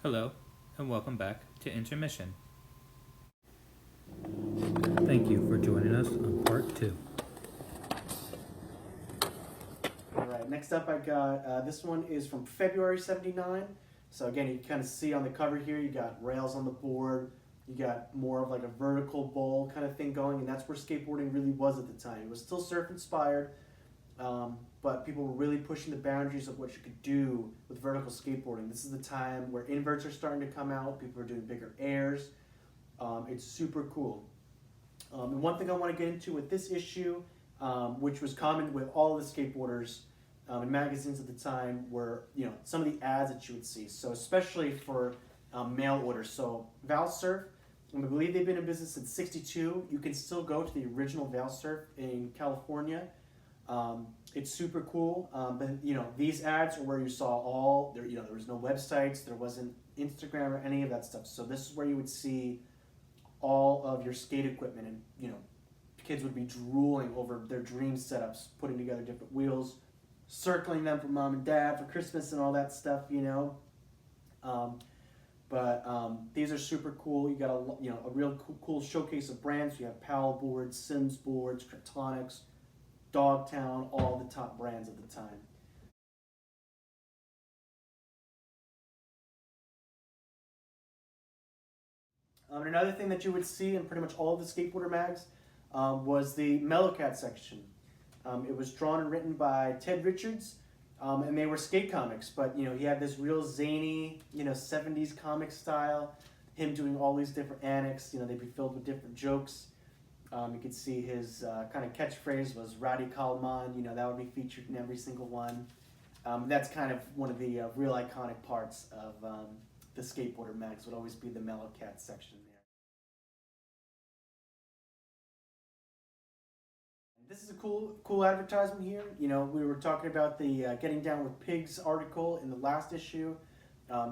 Hello, and welcome back to Intermission. Thank you for joining us on part 2. All right, next up I got, this one is from February 79. So again, you kind of see on the cover here, you got rails on the board, you got more of like a vertical bowl kind of thing going, and that's where skateboarding really was at the time. It was still surf inspired, but people were really pushing the boundaries of what you could do with vertical skateboarding. This is the time where inverts are starting to come out, people are doing bigger airs. It's super cool. And one thing I want to get into with this issue, which was common with all of the skateboarders in magazines at the time, were some of the ads that you would see. So especially for mail orders. So Valsurf, I believe they've been in business since '62. You can still go to the original Valsurf in California. It's super cool. But these ads are where you saw all there. There was no websites, there wasn't Instagram or any of that stuff. So this is where you would see all of your skate equipment, and kids would be drooling over their dream setups, putting together different wheels, circling them for mom and dad for Christmas and all that stuff. These are super cool. You got a real cool showcase of brands. You have Powell boards, Sims boards, Kryptonics, Dogtown, all the top brands at the time. Another thing that you would see in pretty much all of the skateboarder mags was the Mellow Cat section. It was drawn and written by Ted Richards, and they were skate comics. But he had this real zany, '70s comic style. Him doing all these different annex. They'd be filled with different jokes. You could see his kind of catchphrase was "Rowdy Kalman." That would be featured in every single one. That's kind of one of the real iconic parts of the skateboarder mags. Would always be the Mellow Cat section there. This is a cool advertisement here. We were talking about the Getting Down with Pigs article in the last issue.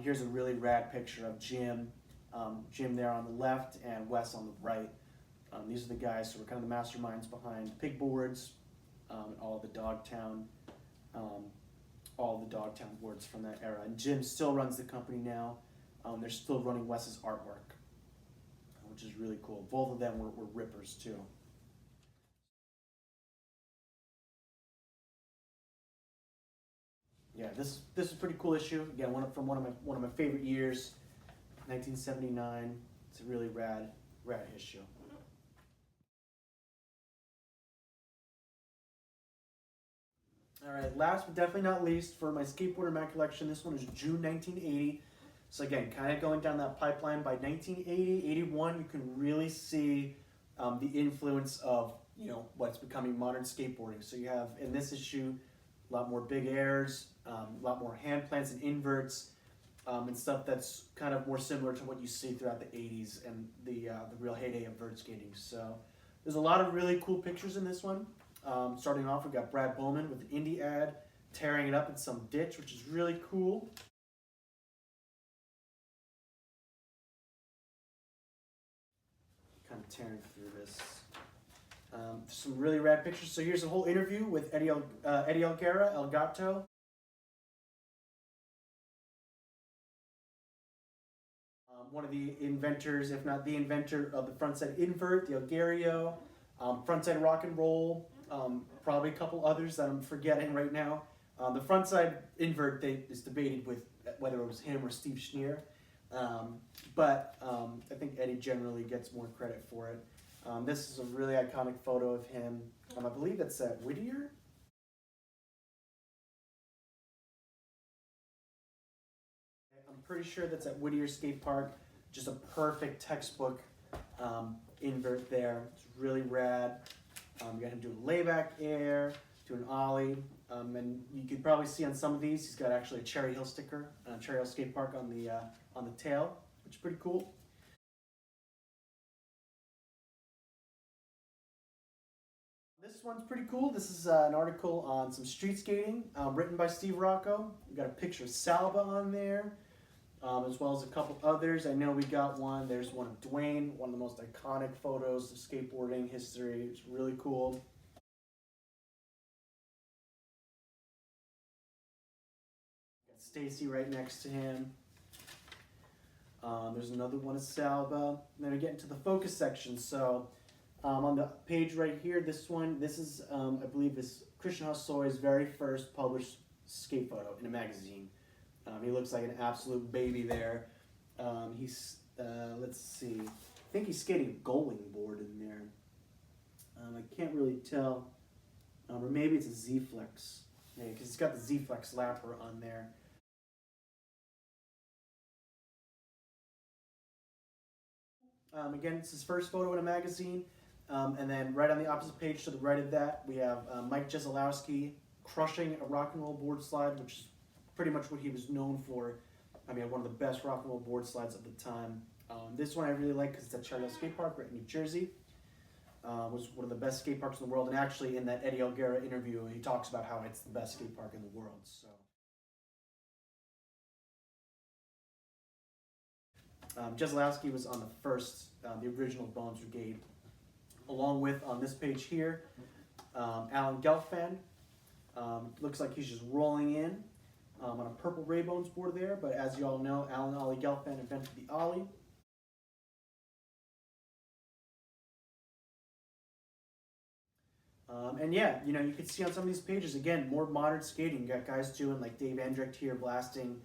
Here's a really rad picture of Jim. Jim there on the left and Wes on the right. These are the guys who were kind of the masterminds behind Pig Boards, and all the Dogtown boards from that era. And Jim still runs the company now. They're still running Wes's artwork, which is really cool. Both of them were rippers too. Yeah, this is a pretty cool issue. Again, from one of my favorite years, 1979. It's a really rad issue. All right, last but definitely not least, for my skateboarder mag collection, this one is June 1980. So again, kind of going down that pipeline. By 1980, 81, you can really see the influence of what's becoming modern skateboarding. So you have in this issue a lot more big airs, a lot more hand plants and inverts, and stuff that's kind of more similar to what you see throughout the 80s and the real heyday of vert skating. So there's a lot of really cool pictures in this one. Starting off, we got Brad Bowman with an indie ad tearing it up in some ditch, which is really cool. Kind of tearing through this. Some really rad pictures. So here's a whole interview with Eddie Elguera, El Gato. One of the inventors, if not the inventor of the frontside invert, the Elguerio, frontside rock and roll, probably a couple others that I'm forgetting right now. The frontside invert is debated with whether it was him or Steve Schneer, but I think Eddie generally gets more credit for it. This is a really iconic photo of him. I believe it's at Whittier. I'm pretty sure that's at Whittier Skate Park. Just a perfect textbook invert there. It's really rad. You got him doing layback air, doing ollie, and you can probably see on some of these he's got actually a Cherry Hill sticker, Cherry Hill Skate Park on the tail, which is pretty cool. This one's pretty cool. This is an article on some street skating written by Steve Rocco. We got a picture of Salba on there, as well as a couple others. I know we got one. There's one of Dwayne, one of the most iconic photos of skateboarding history. It's really cool. Got Stacy right next to him. There's another one of Salva. And then we get into the focus section. So on the page right here, this is, I believe, is Christian Hossoy's very first published skate photo in a magazine. He looks like an absolute baby there. He's, let's see, I think he's skating a Goaling board in there. I can't really tell. Or maybe it's a Z-Flex. Yeah, because it's got the Z-Flex lapper on there. Again, it's his first photo in a magazine. And then right on the opposite page to the right of that, we have Mike Jeselowski crushing a rock and roll board slide, which is pretty much what he was known for. I mean, one of the best rock and roll board slides of the time. This one I really like because it's at Charlie Skate Park right in New Jersey. Was one of the best skate parks in the world, and actually in that Eddie Elguera interview, he talks about how it's the best skate park in the world. So, Jeselowski was on the first, the original Bones Brigade, along with on this page here, Alan Gelfand. Looks like he's just rolling in on a purple Ray Bones board there, but as you all know, Alan Ollie Gelfand invented the Ollie. And yeah, you know, you can see on some of these pages, again, more modern skating. You got guys doing like Dave Andrecht here blasting.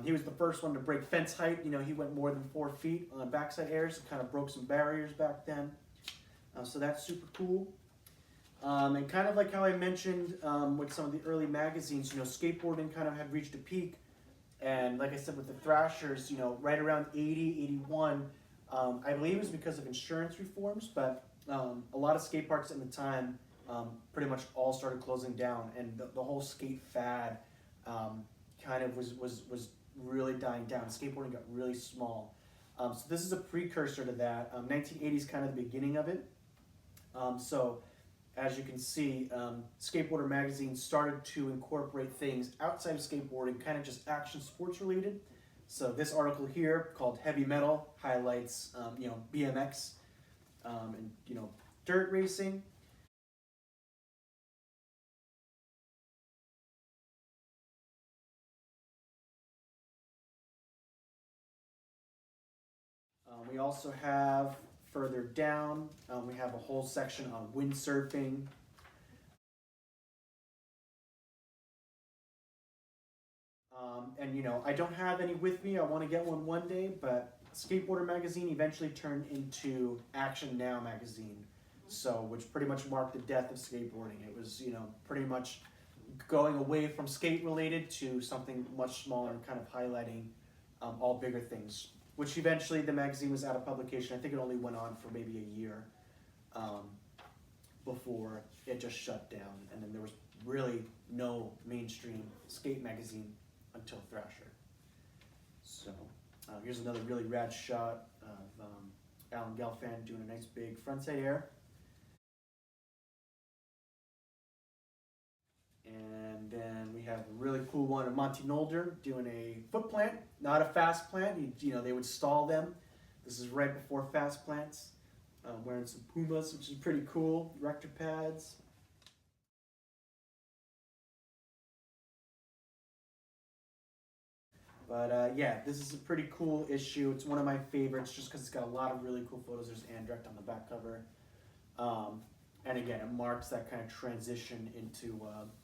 He was the first one to break fence height. You know, he went more than 4 feet on backside airs and kind of broke some barriers back then. So that's super cool. And kind of like how I mentioned with some of the early magazines, you know, skateboarding kind of had reached a peak. And like I said, with the Thrashers, you know, right around 80, 81, I believe it was because of insurance reforms, but a lot of skate parks at the time pretty much all started closing down, and the whole skate fad kind of was really dying down. Skateboarding got really small. So this is a precursor to that. 1980 is kind of the beginning of it. So as you can see, Skateboarder magazine started to incorporate things outside of skateboarding, kind of just action sports related. So this article here called Heavy Metal highlights, you know, BMX and, you know, dirt racing. We also have further down, we have a whole section on windsurfing. And you know, I don't have any with me. I want to get one day, but Skateboarder magazine eventually turned into Action Now magazine, so which pretty much marked the death of skateboarding. It was, you know, pretty much going away from skate related to something much smaller and kind of highlighting all bigger things, which eventually the magazine was out of publication. I think it only went on for maybe a year before it just shut down, and then there was really no mainstream skate magazine until Thrasher. So here's another really rad shot of Alan Gelfand doing a nice big frontside air. And then we have a really cool one of Monty Nolder doing a foot plant, not a fast plant. You know, they would stall them. This is right before fast plants. Wearing some Pumas, which is pretty cool. Rector pads. But yeah, this is a pretty cool issue. It's one of my favorites just because it's got a lot of really cool photos. There's Andrecht on the back cover. And again, it marks that kind of transition into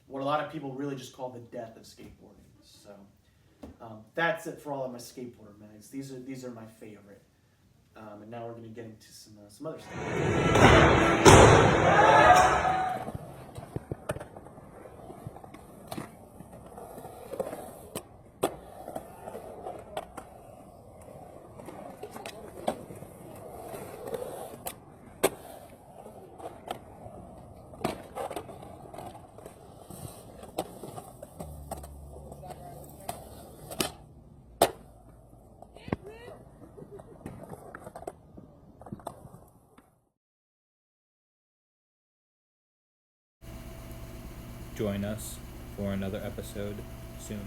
what a lot of people really just call the death of skateboarding. So that's it for all of my skateboarder mags. These are my favorite. And now we're going to get into some other stuff. Join us for another episode soon.